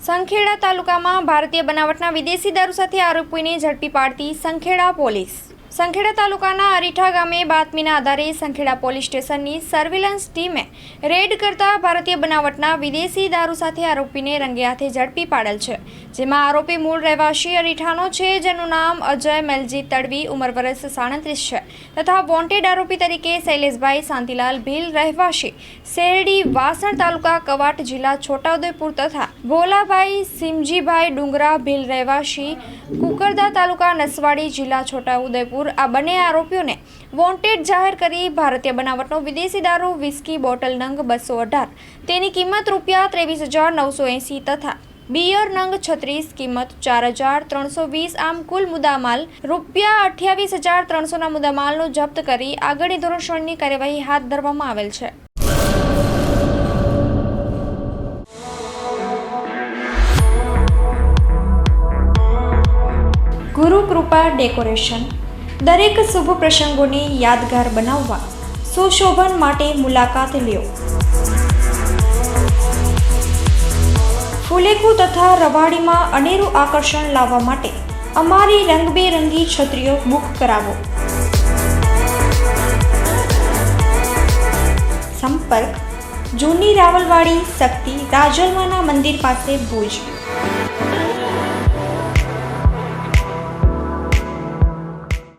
સંખેડા તાલુકામાં ભારતીય બનાવટના વિદેશી દારૂ સાથે આરોપીને ઝડપી પાડતી સંખેડા પોલીસ। સંખેડા તાલુકાના અરીઠા ગામે બાતમીના આધારે સંખેડા પોલીસ સ્ટેશનની સર્વેલન્સ ટીમે રેડ કરતા ભારતીય બનાવટના વિદેશી દારૂ સાથે આરોપીને રંગે હાથે ઝડપી પાડેલ છે, જેમાં આરોપી મૂળ રહેવાસી અરીઠાનો છે, જેનું નામ અજય મેલજી તડવી, ઉંમર વર્ષ 37 છે, તથા વોન્ટેડ આરોપી તરીકે શૈલેષભાઈ શાંતિલાલ ભીલ, રહેવાસી શેરડી, વાસણ તાલુકા, કવાટ જિલ્લા છોટાઉદેપુર, તથા ભોલાભાઈ સિમજીભાઈ ડુંગરા ભીલ, રહેવાસી કુકરદા તાલુકા, નસવાડી જિલ્લા છોટાઉદેપુર, આ બંને આરોપીઓને વોન્ટેડ જાહેર કરી ભારતીય બનાવટનો વિદેશી દારૂ વિસ્કી બોટલ નંગ 218, તેની કિંમત ₹23,980 તથા બિયર નંગ 36, કિંમત ₹4,320, આમ કુલ મુદ્દામાલ ₹28,300ના મુદ્દામાલનો જપ્ત કરી આગળની ધોરણસરની કાર્યવાહી હાથ ધરવામાં આવેલ છે। ગુરુ કૃપા ડેકોરેશન દરેક શુભ પ્રસંગોને યાદગાર બનાવવા સુશોભન માટે મુલાકાત લ્યો। ફુલેકુ તથા રવાડીમાં અનેરું આકર્ષણ લાવવા માટે અમારી રંગબેરંગી છત્રીઓ બુક કરાવો। સંપર્ક જૂની રાવલવાડી શક્તિ રાજલમાના મંદિર પાસે ભુજ।